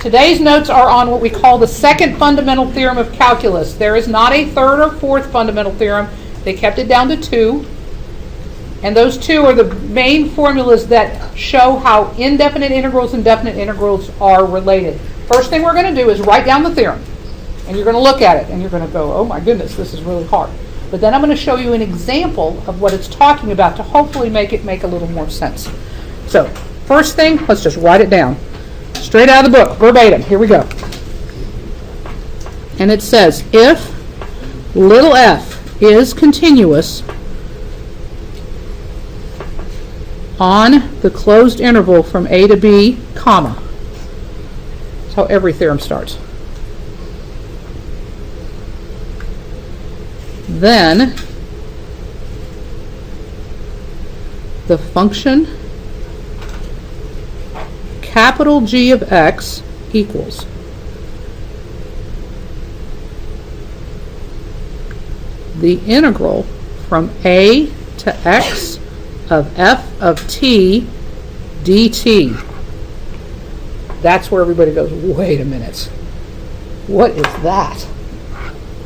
Today's notes are on what we call the second fundamental theorem of calculus. There is not a third or fourth fundamental theorem. They kept it down to 2. And those 2 are the main formulas that show how indefinite integrals and definite integrals are related. First thing we're going to do is write down the theorem. And you're going to look at it and you're going to go, oh my goodness, this is really hard. But then I'm going to show you an example of what it's talking about to hopefully make it make a little more sense. So, first thing, let's just write it down. Straight out of the book, verbatim. Here we go. And it says, if little f is continuous on the closed interval from a to b, comma. That's how every theorem starts. Then the function capital G of x equals the integral from a to x of f of t dt. That's where everybody goes, wait a minute. What is that?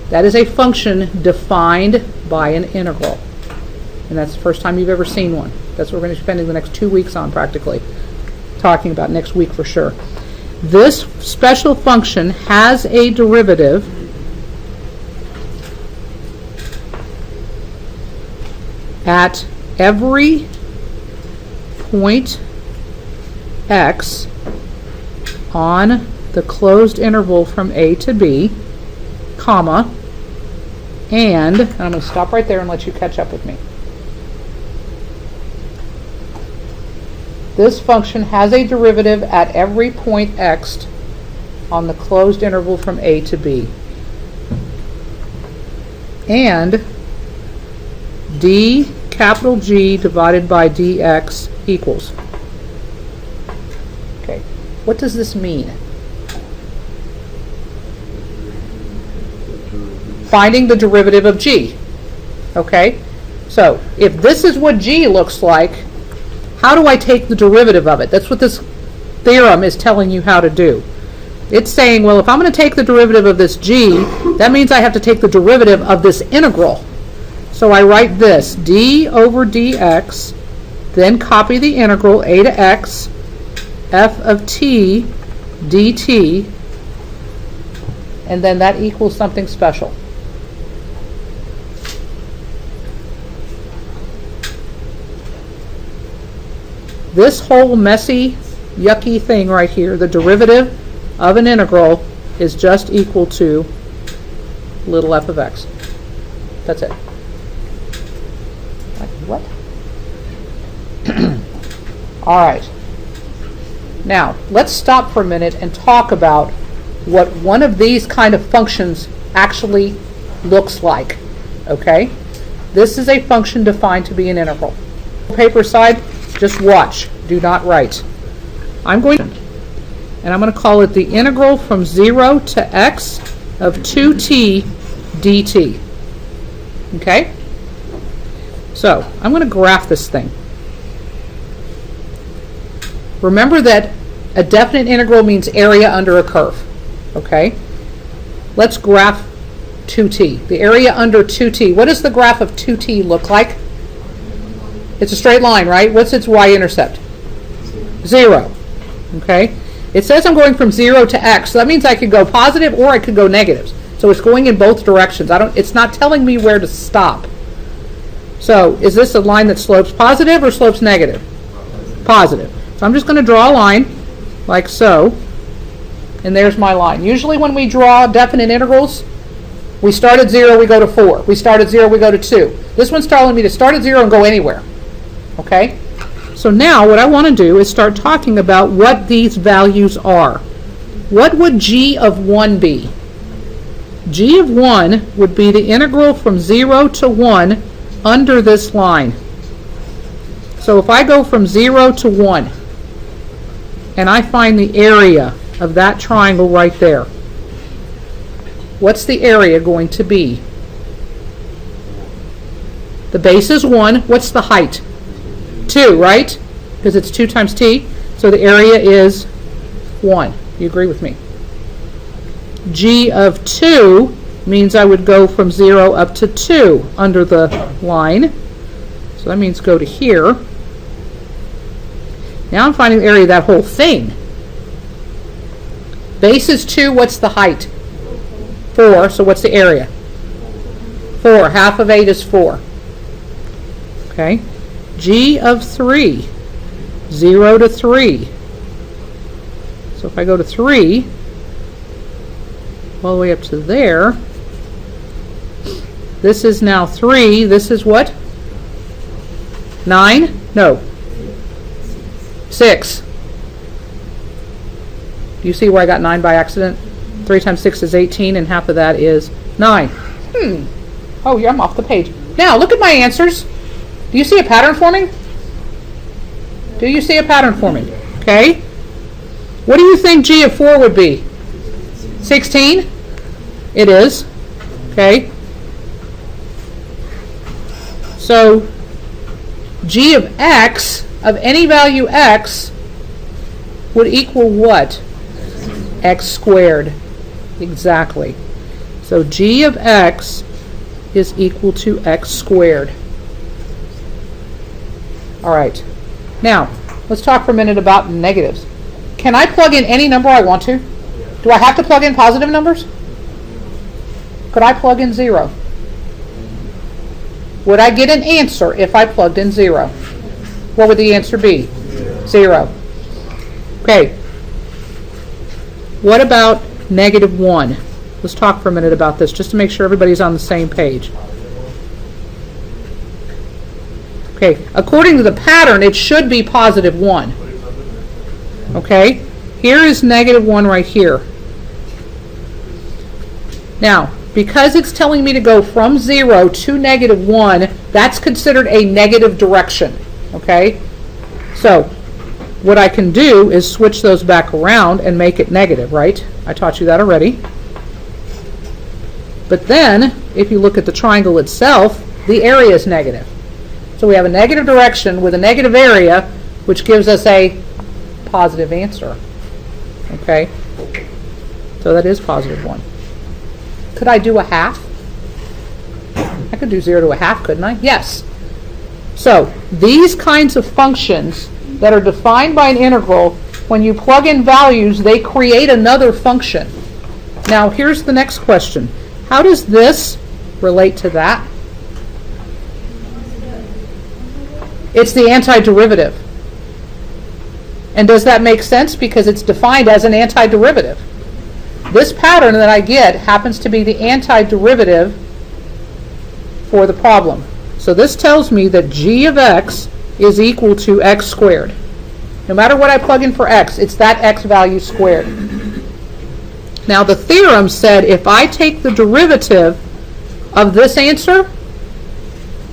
That is a function defined by an integral. And that's the first time you've ever seen one. That's what we're going to be spending the next 2 weeks on practically. Talking about next week for sure. This special function has a derivative at every point x on the closed interval from a to b, comma, and I'm going to stop right there and let you catch up with me. This function has a derivative at every point x on the closed interval from a to b. And d capital G divided by dx equals. Okay, what does this mean? Finding the derivative of g. Okay, so if this is what g looks like, how do I take the derivative of it? That's what this theorem is telling you how to do. It's saying, well, if I'm going to take the derivative of this g, that means I have to take the derivative of this integral. So I write this, d over dx, then copy the integral a to x, f of t dt, and then that equals something special. This whole messy, yucky thing right here, the derivative of an integral, is just equal to little f of x. That's it. Like what? All right. Now, let's stop for a minute and talk about what one of these kind of functions actually looks like. Okay? This is a function defined to be an integral. Paper side, just watch. Do not write. I'm going to, and I'm going to call it the integral from 0 to x of 2t dt. Okay? So, I'm going to graph this thing. Remember that a definite integral means area under a curve. Okay? Let's graph 2t. The area under 2t. What does the graph of 2t look like? It's a straight line, right? What's its y-intercept? 0. Okay? It says I'm going from 0 to x, so that means I could go positive or I could go negatives. So it's going in both directions. It's not telling me where to stop. So is this a line that slopes positive or slopes negative? Positive. So I'm just going to draw a line like so, and there's my line. Usually when we draw definite integrals, we start at 0, we go to 4. We start at 0, we go to 2. This one's telling me to start at 0 and go anywhere. Okay? So now what I want to do is start talking about what these values are. What would g of 1 be? G of 1 would be the integral from 0 to 1 under this line. So if I go from 0 to 1 and I find the area of that triangle right there, what's the area going to be? The base is 1. What's the height? 2, right? Because it's 2 times t. So the area is 1. You agree with me? G of 2 means I would go from 0 up to 2 under the line. So that means go to here. Now I'm finding the area of that whole thing. Base is 2. What's the height? 4. So what's the area? 4. Half of 8 is 4. Okay. G of 3. 0 to 3. So if I go to 3, all the way up to there, this is now 3. This is what? 9? No. 6. Do you see where I got 9 by accident? 3 times 6 is 18, and half of that is 9. Oh, yeah, I'm off the page. Now, look at my answers. Do you see a pattern forming? Do you see a pattern forming? Okay. What do you think G of 4 would be? 16? It is. Okay. So, G of x, of any value x, would equal what? X squared. Exactly. So G of x is equal to x squared. All right. Now, let's talk for a minute about negatives. Can I plug in any number I want to? Do I have to plug in positive numbers? Could I plug in 0? Would I get an answer if I plugged in 0? What would the answer be? 0. Okay. What about negative 1? Let's talk for a minute about this just to make sure everybody's on the same page. Okay, according to the pattern, it should be positive 1. Okay, here is negative 1 right here. Now, because it's telling me to go from 0 to negative 1, that's considered a negative direction. Okay, so what I can do is switch those back around and make it negative, right? I taught you that already. But then, if you look at the triangle itself, the area is negative. So we have a negative direction with a negative area, which gives us a positive answer. Okay? So that is positive 1. Could I do a half? I could do 0 to a half, couldn't I? Yes. So these kinds of functions that are defined by an integral, when you plug in values, they create another function. Now here's the next question. How does this relate to that? It's the antiderivative. And does that make sense? Because it's defined as an antiderivative. This pattern that I get happens to be the antiderivative for the problem. So this tells me that g of x is equal to x squared. No matter what I plug in for x, it's that x value squared. Now the theorem said if I take the derivative of this answer,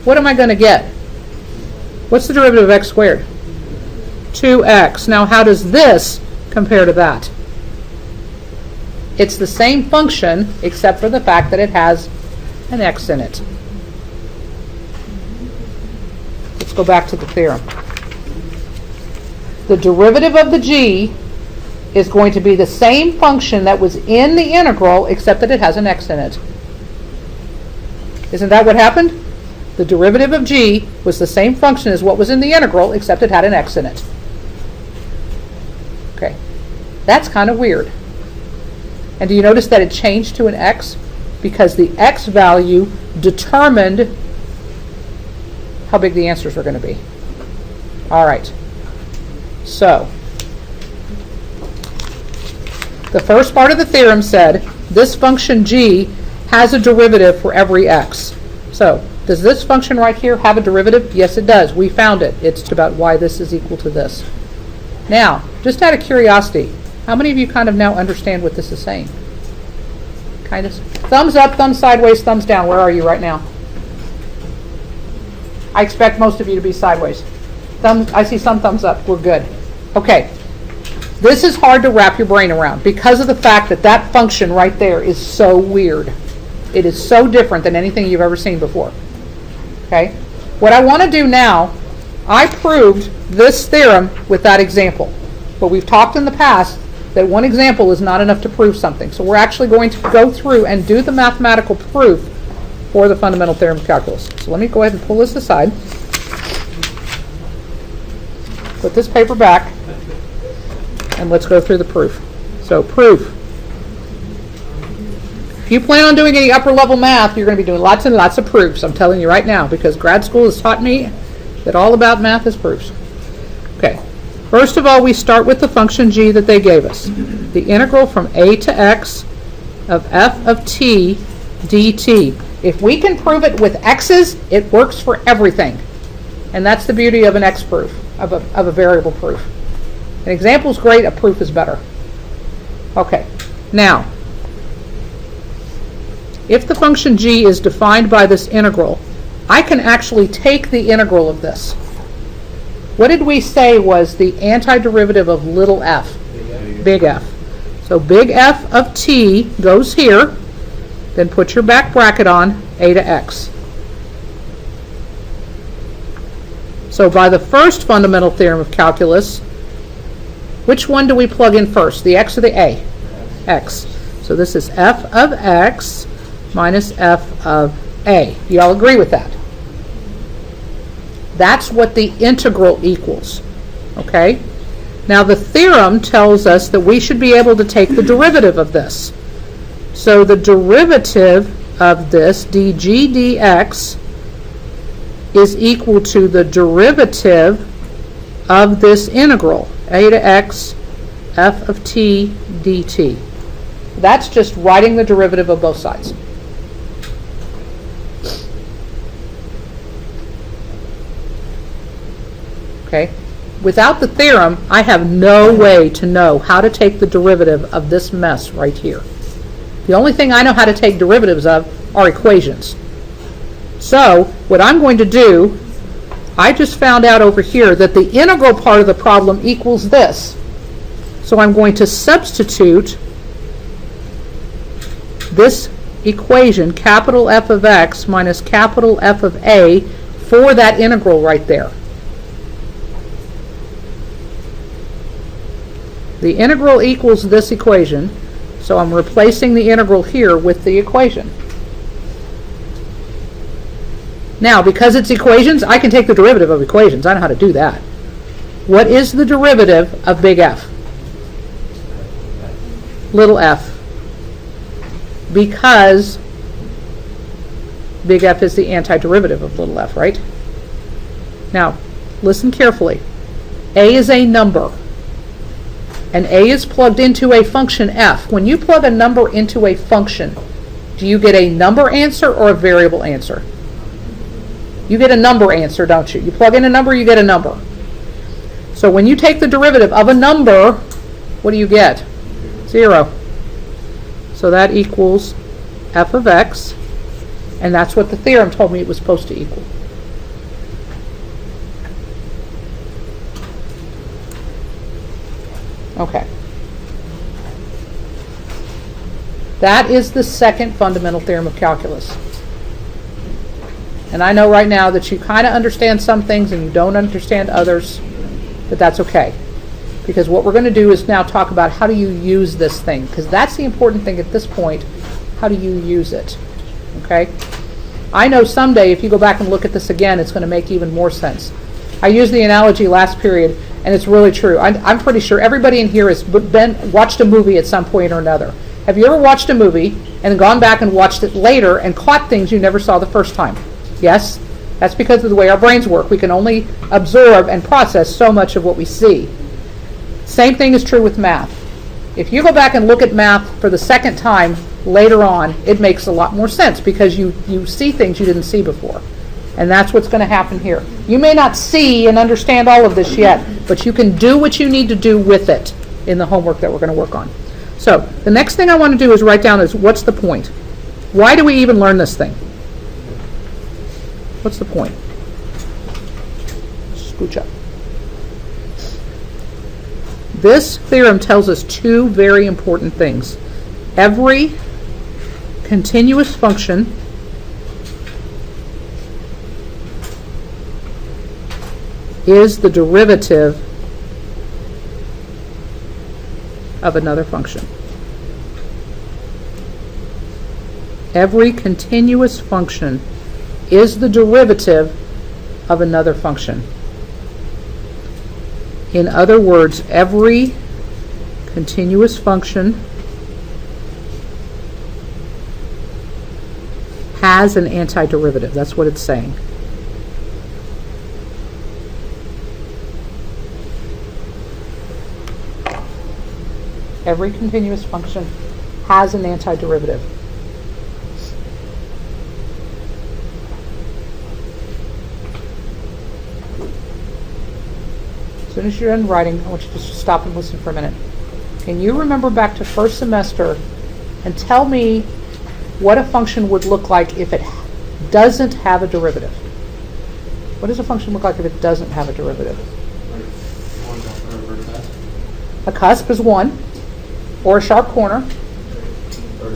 what am I going to get? What's the derivative of x squared? 2x. Now how does this compare to that? It's the same function except for the fact that it has an x in it. Let's go back to the theorem. The derivative of the g is going to be the same function that was in the integral except that it has an x in it. Isn't that what happened? The derivative of g was the same function as what was in the integral except it had an x in it. Okay, that's kind of weird. And do you notice that it changed to an x? Because the x value determined how big the answers were going to be. All right. So, the first part of the theorem said this function g has a derivative for every x. So, does this function right here have a derivative? Yes, it does. We found it. It's about why this is equal to this. Now, just out of curiosity, how many of you kind of now understand what this is saying? Kind of. Thumbs up, thumbs sideways, thumbs down. Where are you right now? I expect most of you to be sideways. I see some thumbs up. We're good. Okay. This is hard to wrap your brain around because of the fact that that function right there is so weird. It is so different than anything you've ever seen before. Okay? What I want to do now, I proved this theorem with that example. But we've talked in the past that one example is not enough to prove something. So we're actually going to go through and do the mathematical proof for the fundamental theorem of calculus. So let me go ahead and pull this aside. Put this paper back, and let's go through the proof. So proof. If you plan on doing any upper level math, you're going to be doing lots and lots of proofs. I'm telling you right now, because grad school has taught me that all about math is proofs. Okay. First of all, we start with the function g that they gave us. The integral from a to x of f of t dt. If we can prove it with x's, it works for everything. And that's the beauty of an x proof, of a variable proof. An example is great, a proof is better. Okay. Now, if the function g is defined by this integral, I can actually take the integral of this. What did we say was the antiderivative of little f? Big F. So big F of t goes here, then put your back bracket on, a to x. So by the first fundamental theorem of calculus, which one do we plug in first, the x or the a? X. So this is f of x minus f of a. Do you all agree with that? That's what the integral equals. Okay? Now the theorem tells us that we should be able to take the derivative of this. So the derivative of this, dg dx, is equal to the derivative of this integral, a to x f of t dt. That's just writing the derivative of both sides. Okay? Without the theorem, I have no way to know how to take the derivative of this mess right here. The only thing I know how to take derivatives of are equations. So, what I'm going to do, I just found out over here that the integral part of the problem equals this. So I'm going to substitute this equation, capital F of x minus capital F of a, for that integral right there. The integral equals this equation, so I'm replacing the integral here with the equation. Now, because it's equations, I can take the derivative of equations. I know how to do that. What is the derivative of big F? Little f. Because big F is the antiderivative of little f, right? Now, listen carefully. A is a number. And a is plugged into a function f. When you plug a number into a function, do you get a number answer or a variable answer? You get a number answer, don't you? You plug in a number, you get a number. So when you take the derivative of a number, what do you get? 0. So that equals f of x, and that's what the theorem told me it was supposed to equal. Okay. That is the second fundamental theorem of calculus. And I know right now that you kind of understand some things and you don't understand others, but that's okay. Because what we're going to do is now talk about how do you use this thing, because that's the important thing at this point. How do you use it? Okay? I know someday if you go back and look at this again, it's going to make even more sense. I used the analogy last period, and it's really true. I'm pretty sure everybody in here has watched a movie at some point or another. Have you ever watched a movie and gone back and watched it later and caught things you never saw the first time? Yes? That's because of the way our brains work. We can only absorb and process so much of what we see. Same thing is true with math. If you go back and look at math for the second time later on, it makes a lot more sense because you see things you didn't see before. And that's what's going to happen here. You may not see and understand all of this yet, but you can do what you need to do with it in the homework that we're going to work on. So the next thing I want to do is write down is what's the point? Why do we even learn this thing? What's the point? Scooch up. This theorem tells us two very important things. Every continuous function is the derivative of another function. Every continuous function is the derivative of another function. In other words, every continuous function has an antiderivative. That's what it's saying. Every continuous function has an antiderivative. As soon as you're done writing, I want you to just stop and listen for a minute. Can you remember back to first semester and tell me what a function would look like if it doesn't have a derivative? What does a function look like if it doesn't have a derivative? A cusp is 1, or a sharp corner,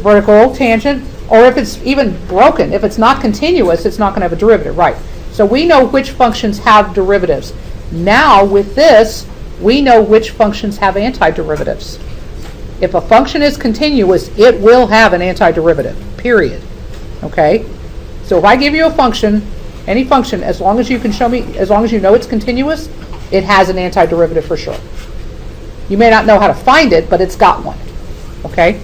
vertical, tangent, or if it's even broken, if it's not continuous, it's not going to have a derivative, right? So we know which functions have derivatives. Now with this, we know which functions have antiderivatives. If a function is continuous, it will have an antiderivative, period. Okay? So if I give you a function, any function, as long as you can show me, as long as you know it's continuous, it has an antiderivative for sure. You may not know how to find it, but it's got one. Okay?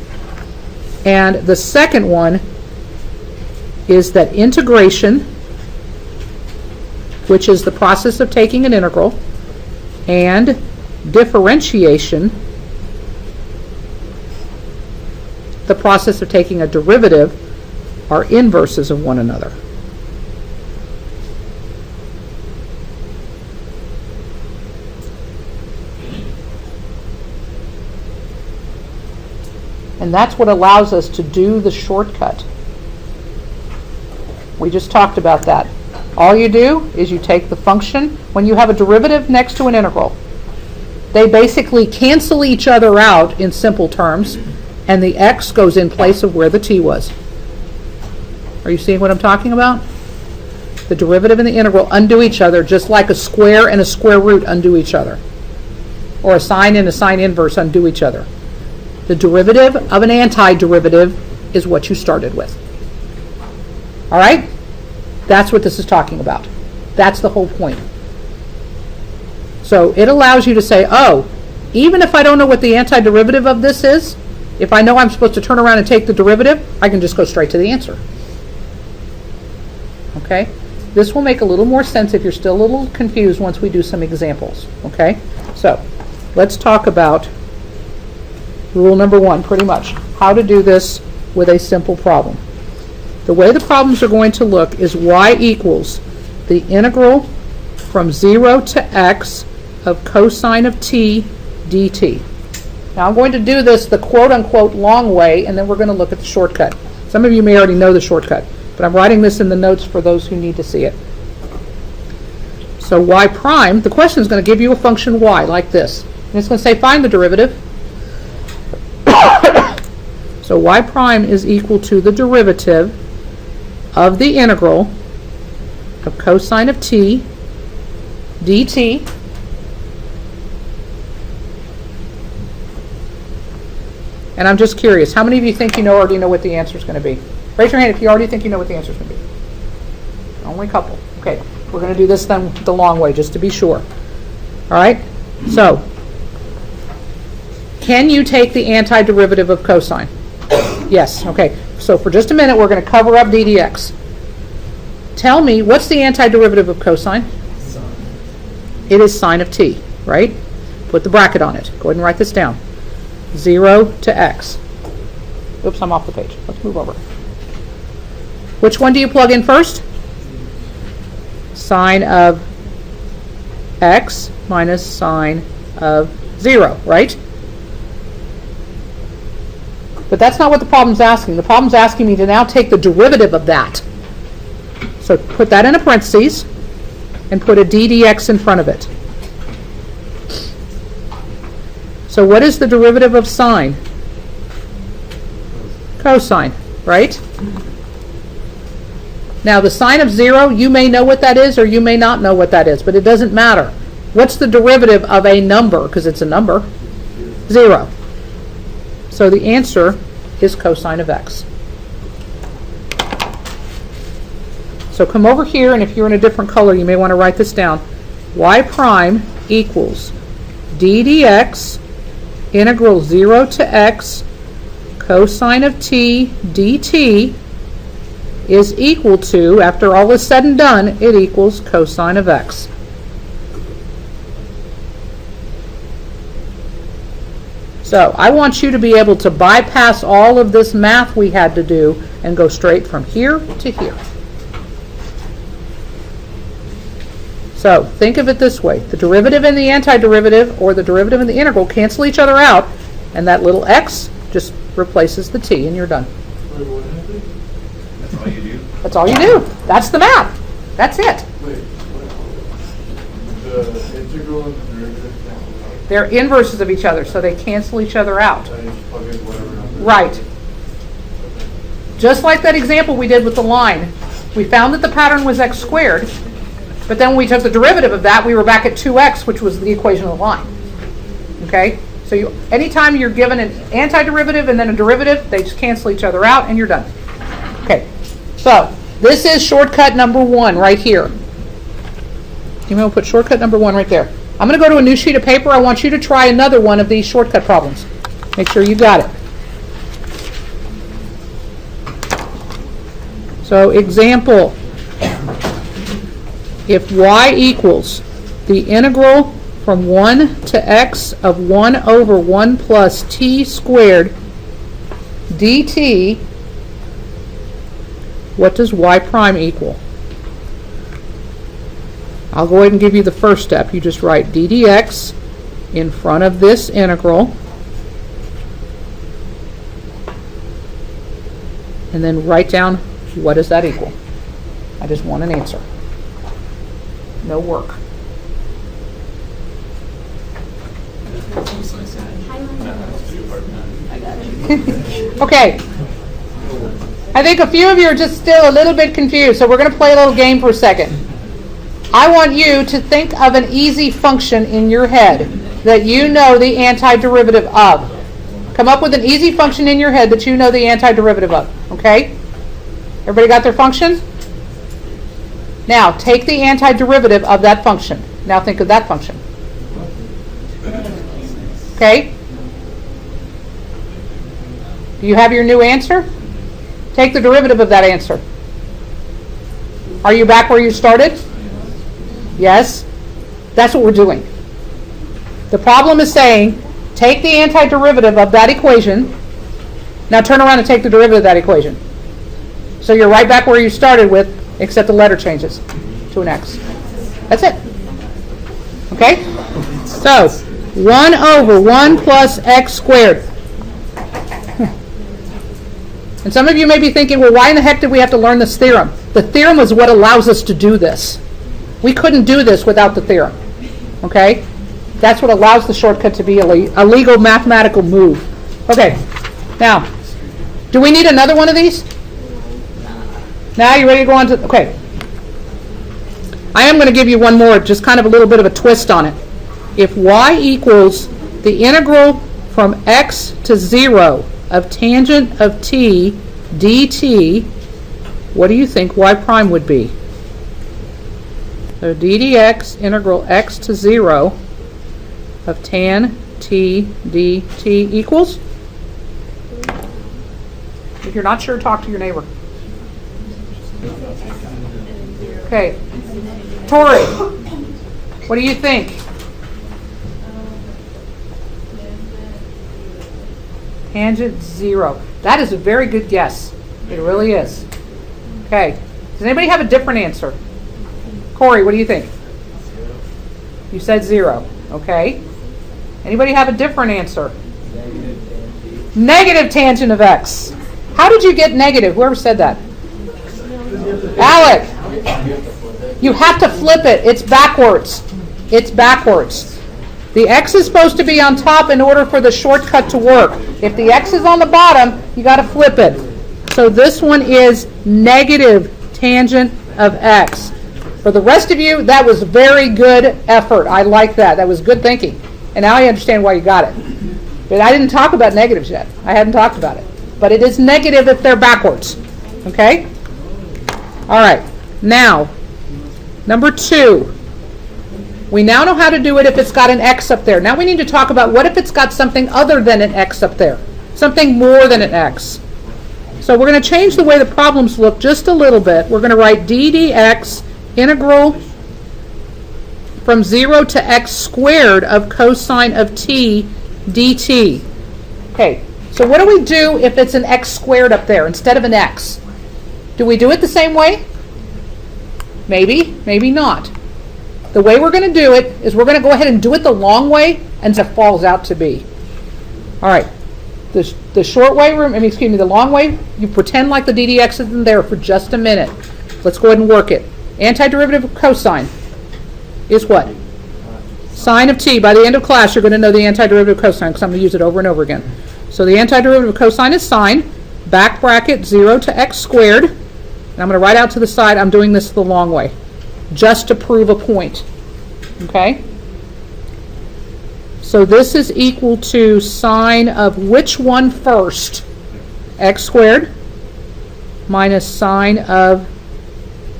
And the second one is that integration, which is the process of taking an integral, and differentiation, the process of taking a derivative, are inverses of one another. And that's what allows us to do the shortcut. We just talked about that. All you do is you take the function, when you have a derivative next to an integral, they basically cancel each other out in simple terms, and the x goes in place of where the t was. Are you seeing what I'm talking about? The derivative and the integral undo each other, just like a square and a square root undo each other. Or a sine and a sine inverse undo each other. The derivative of an antiderivative is what you started with. All right? That's what this is talking about. That's the whole point. So it allows you to say, oh, even if I don't know what the antiderivative of this is, if I know I'm supposed to turn around and take the derivative, I can just go straight to the answer. Okay? This will make a little more sense if you're still a little confused once we do some examples. Okay? So let's talk about rule number 1, pretty much. How to do this with a simple problem. The way the problems are going to look is y equals the integral from 0 to x of cosine of t dt. Now I'm going to do this the quote-unquote long way, and then we're going to look at the shortcut. Some of you may already know the shortcut, but I'm writing this in the notes for those who need to see it. So y prime, the question is going to give you a function y like this. And it's going to say find the derivative. So y prime is equal to the derivative of the integral of cosine of t dt and I'm just curious, how many of you think you already know what the answer is going to be? Raise your hand if you already think you know what the answer is going to be. Only a couple. Okay, we're going to do this then the long way just to be sure. All right, so can you take the antiderivative of cosine? Yes, okay. So for just a minute, we're going to cover up d dx. Tell me, what's the antiderivative of cosine? Sine. It is sine of t, right? Put the bracket on it. Go ahead and write this down. 0 to x. Oops, I'm off the page. Let's move over. Which one do you plug in first? Sine of x minus sine of 0, right? But that's not what the problem's asking. The problem's asking me to now take the derivative of that. So put that in a parentheses and put a d dx in front of it. So what is the derivative of sine? Cosine, right? Now the sine of 0, you may know what that is or you may not know what that is, but it doesn't matter. What's the derivative of a number, because it's a number? 0. So the answer is cosine of x. So come over here, and if you're in a different color, you may want to write this down. Y prime equals d dx integral 0 to x cosine of t dt is equal to, after all is said and done, it equals cosine of x. So I want you to be able to bypass all of this math we had to do and go straight from here to here. So think of it this way. The derivative and the antiderivative, or the derivative and the integral, cancel each other out, and that little x just replaces the t, and you're done. That's all you do? That's all you do. That's the math. That's it. Wait, the integral and the derivative cancel out? They're inverses of each other, so they cancel each other out. I just plug in whatever number. Right. Just like that example we did with the line. We found that the pattern was x squared, but then when we took the derivative of that, we were back at 2x, which was the equation of the line. Okay? So anytime you're given an antiderivative and then a derivative, they just cancel each other out, and you're done. Okay. So this is shortcut number 1 right here. You may put shortcut number 1 right there. I'm going to go to a new sheet of paper. I want you to try another one of these shortcut problems. Make sure you got it. So example, if y equals the integral from 1 to x of 1 over 1 plus t squared dt, what does y prime equal? I'll go ahead and give you the first step. You just write d dx in front of this integral, and then write down what does that equal. I just want an answer. No work. Okay. I think a few of you are just still a little bit confused, so we're going to play a little game for a second. I want you to think of an easy function in your head that you know the antiderivative of. Come up with an easy function in your head that you know the antiderivative of. Okay? Everybody got their function? Now, take the antiderivative of that function. Now think of that function. Okay? Do you have your new answer? Take the derivative of that answer. Are you back where you started? Yes? That's what we're doing. The problem is saying, take the antiderivative of that equation. Now turn around and take the derivative of that equation. So you're right back where you started with, except the letter changes to an x. That's it. Okay? So, 1 over 1 plus x squared. And some of you may be thinking, well, why in the heck did we have to learn this theorem? The theorem is what allows us to do this. We couldn't do this without the theorem. Okay? That's what allows the shortcut to be a legal mathematical move. Okay. Now, do we need another one of these? Now you ready to go on to, okay. I am going to give you one more, just kind of a little bit of a twist on it. If y equals the integral from x to 0 of tangent of t dt, what do you think y prime would be? So d dx integral x to 0 of tan t dt equals? If you're not sure, talk to your neighbor. Okay. Tori, what do you think? Tangent 0. That is a very good guess. It really is. Okay. Does anybody have a different answer? Corey, what do you think? You said 0. Okay. Anybody have a different answer? Negative tangent of x. How did you get negative? Whoever said that? Alec. You have to flip it. It's backwards. It's backwards. The x is supposed to be on top in order for the shortcut to work. If the x is on the bottom, you got to flip it. So this one is negative tangent of x. For the rest of you, that was very good effort. I like that. That was good thinking. And now I understand why you got it. But I didn't talk about negatives yet. I hadn't talked about it. But it is negative if they're backwards. Okay? All right. Now, number 2. We now know how to do it if it's got an x up there. Now we need to talk about what if it's got something other than an x up there. Something more than an x. So we're going to change the way the problems look just a little bit. We're going to write d dx integral from 0 to x squared of cosine of t dt. Okay, so what do we do if it's an x squared up there instead of an x? Do we do it the same way? Maybe, maybe not. The way we're going to do it is we're going to go ahead and do it the long way, and it falls out to be. All right, the short way, the long way, you pretend like the ddx isn't there for just a minute. Let's go ahead and work it. Antiderivative of cosine is what? Sine of t. By the end of class, you're going to know the antiderivative of cosine because I'm going to use it over and over again. So the antiderivative of cosine is sine, back bracket 0 to x squared, and I'm going to write out to the side, I'm doing this the long way, just to prove a point. Okay? So this is equal to sine of which one first? X squared minus sine of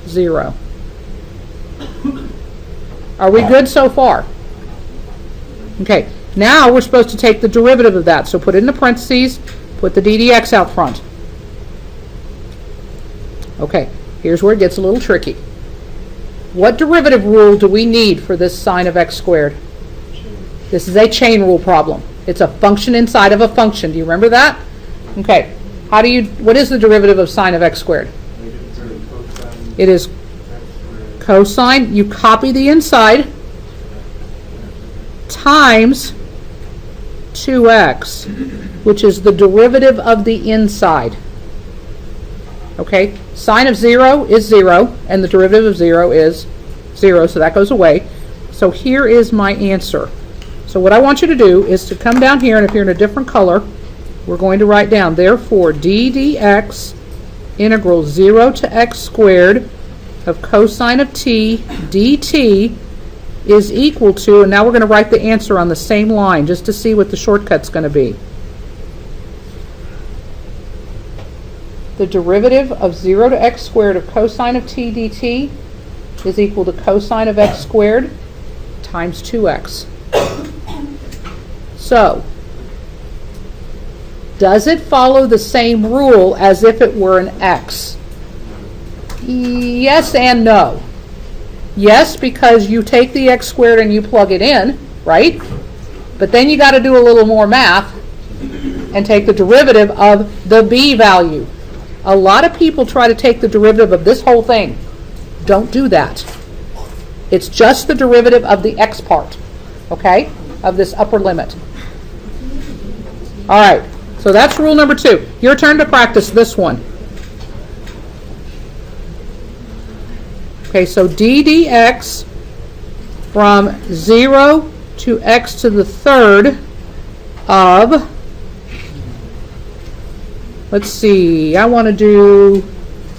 0. Are we good so far? Okay, now we're supposed to take the derivative of that. So put it in the parentheses, put the ddx out front. Okay, here's where it gets a little tricky. What derivative rule do we need for this sine of x squared? This is a chain rule problem. It's a function inside of a function. Do you remember that? Okay, what is the derivative of sine of x squared? It is cosine. You copy the inside times 2x, which is the derivative of the inside. Okay, sine of 0 is 0, and the derivative of 0 is 0, so that goes away. So here is my answer. So what I want you to do is to come down here, and if you're in a different color, we're going to write down, therefore, d dx integral 0 to x squared of cosine of t dt is equal to, and now we're going to write the answer on the same line just to see what the shortcut's going to be. The derivative of 0 to x squared of cosine of t dt is equal to cosine of x squared times 2x. So, does it follow the same rule as if it were an x? Yes and no. Yes, because you take the x squared and you plug it in, right? But then you got to do a little more math and take the derivative of the b value. A lot of people try to take the derivative of this whole thing. Don't do that. It's just the derivative of the x part, okay, of this upper limit. All right, so that's rule number 2. Your turn to practice this one. Okay, so d dx from 0 to x to the third of, let's see, I want to do,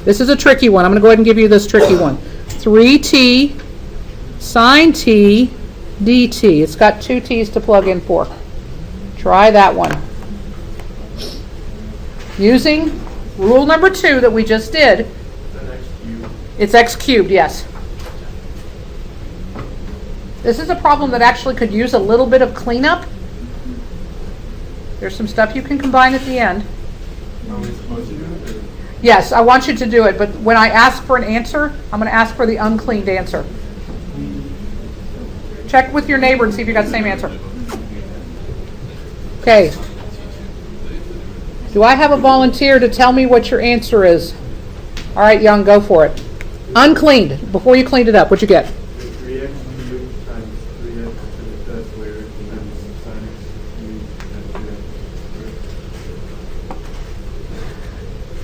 this is a tricky one. I'm going to go ahead and give you this tricky one. 3t sine t dt. It's got 2 t's to plug in for. Try that one. Using rule number 2 that we just did. It's x cubed, yes. This is a problem that actually could use a little bit of cleanup. There's some stuff you can combine at the end. Are we supposed to do it? Or? Yes, I want you to do it, but when I ask for an answer, I'm going to ask for the uncleaned answer. Check with your neighbor and see if you got the same answer. Okay. Do I have a volunteer to tell me what your answer is? All right, Young, go for it. Uncleaned, before you cleaned it up, what'd you get? 3x cubed times 3x to the third squared times sin x cubed times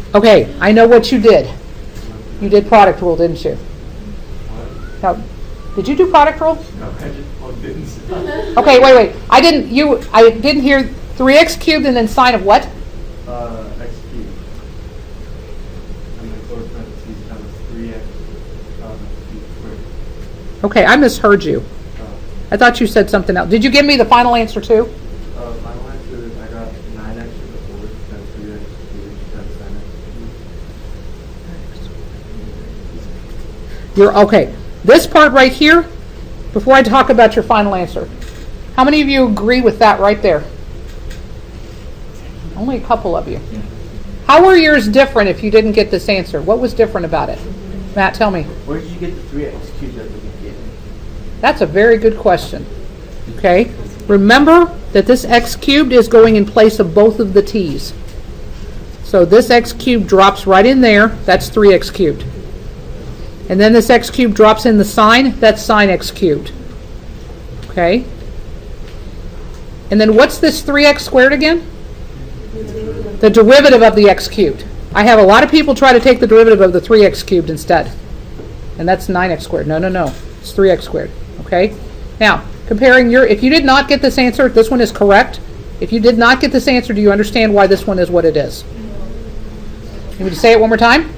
3x. Okay, I know what you did. You did product rule, didn't you? What? Now, did you do product rule? No, I just didn't. Okay, wait. I didn't hear 3x cubed and then sine of what? X cubed. And then close parentheses times 3x cubed squared. Okay, I misheard you. I thought you said something else. Did you give me the final answer too? Final answer is You're okay. This part right here, before I talk about your final answer, how many of you agree with that right there? Only a couple of you. How were yours different if you didn't get this answer? What was different about it? Matt, tell me. Where did you get the 3x cubed at the beginning? That's a very good question. Okay? Remember that this x cubed is going in place of both of the t's. So this x cubed drops right in there. That's 3x cubed. And then this x cubed drops in the sign. That's sine x cubed. Okay? And then what's this 3x squared again? The derivative of the x cubed. I have a lot of people try to take the derivative of the 3x cubed instead. And that's 9x squared. No. It's 3x squared. Okay? Now, comparing if you did not get this answer, this one is correct. If you did not get this answer, do you understand why this one is what it is? You want me to say it one more time?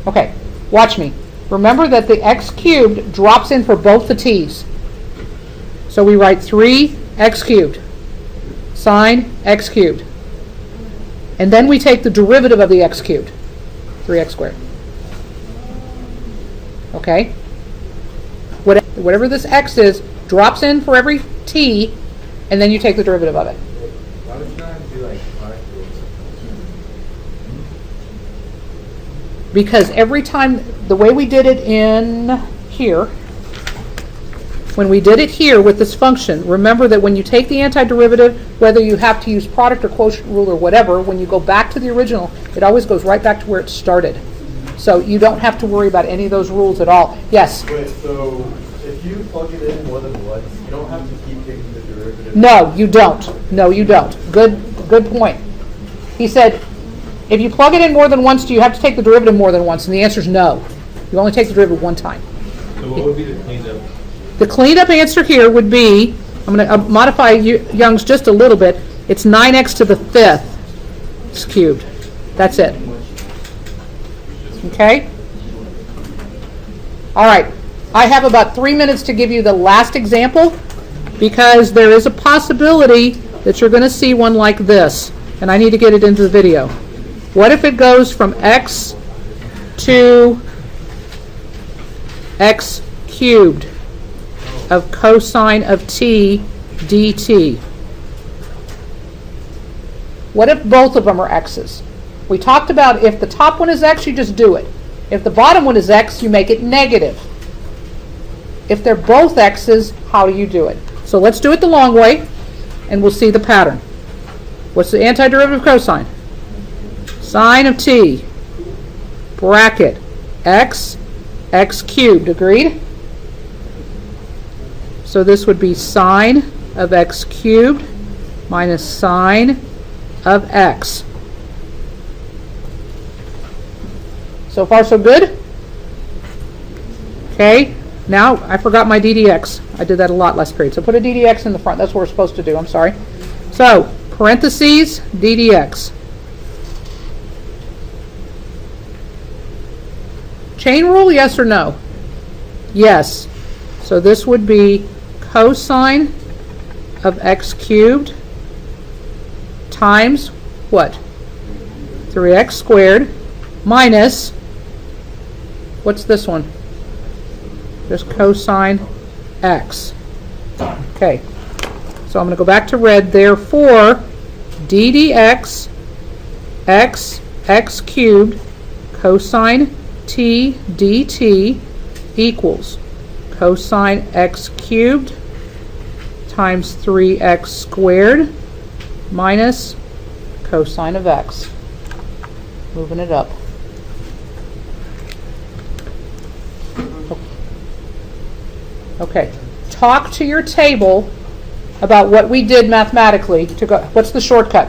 Okay. Watch me. Remember that the x cubed drops in for both the t's. So we write 3x cubed sine x cubed. And then we take the derivative of the x cubed, 3x squared. Okay? Whatever this x is, drops in for every t, and then you take the derivative of it. Why would you not do like product rules? Because every time, the way we did it in here, when we did it here with this function, remember that when you take the antiderivative, whether you have to use product or quotient rule or whatever, when you go back to the original, it always goes right back to where it started. So you don't have to worry about any of those rules at all. Yes? Wait, so if you plug it in more than once, you don't have to keep taking the derivative? No, you don't. No, you don't. Good point. He said, if you plug it in more than once, do you have to take the derivative more than once? And the answer is no. You only take the derivative one time. So what would be the cleaned up? The cleaned up answer here would be, I'm going to modify Young's just a little bit. It's 9x to the 5th cubed. That's it. Okay? All right. I have about 3 minutes to give you the last example because there is a possibility that you're going to see one like this, and I need to get it into the video. What if it goes from x to x cubed of cosine of t dt? What if both of them are x's? We talked about if the top one is x, you just do it. If the bottom one is x, you make it negative. If they're both x's, how do you do it? So let's do it the long way, and we'll see the pattern. What's the antiderivative of cosine? Sine of t, bracket, x cubed. Agreed? So this would be sine of x cubed minus sine of x. So far, so good? Okay. Now, I forgot my ddx. I did that a lot last period. So put a ddx in the front. That's what we're supposed to do. I'm sorry. So, parentheses, ddx. Chain rule, yes or no? Yes. So this would be cosine of x cubed times what? 3x squared minus, what's this one? Just cosine x. Okay. So I'm going to go back to red. Therefore, d dx x cubed cosine t dt equals cosine x cubed times 3x squared minus cosine of x. Moving it up. Okay. Talk to your table about what we did mathematically to go. What's the shortcut?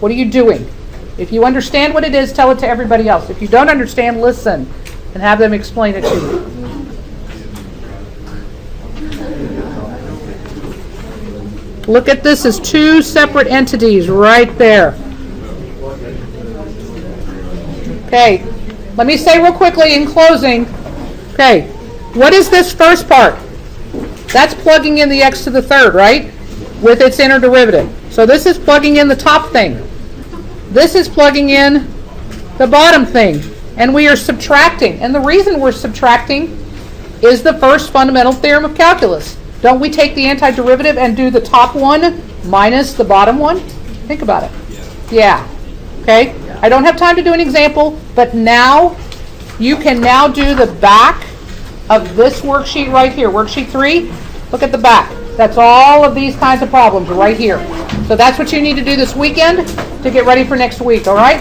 What are you doing? If you understand what it is, tell it to everybody else. If you don't understand, listen and have them explain it to you. Look at this as two separate entities right there. Okay, let me say real quickly in closing. Okay, what is this first part? That's plugging in the x to the third, right? With its inner derivative. So this is plugging in the top thing. This is plugging in the bottom thing. And we are subtracting. And the reason we're subtracting is the first fundamental theorem of calculus. Don't we take the antiderivative and do the top one minus the bottom one? Think about it. Yeah. Okay? I don't have time to do an example, but now you can now do the back of this worksheet right here. Worksheet 3, look at the back. That's all of these kinds of problems right here. So that's what you need to do this weekend to get ready for next week, all right?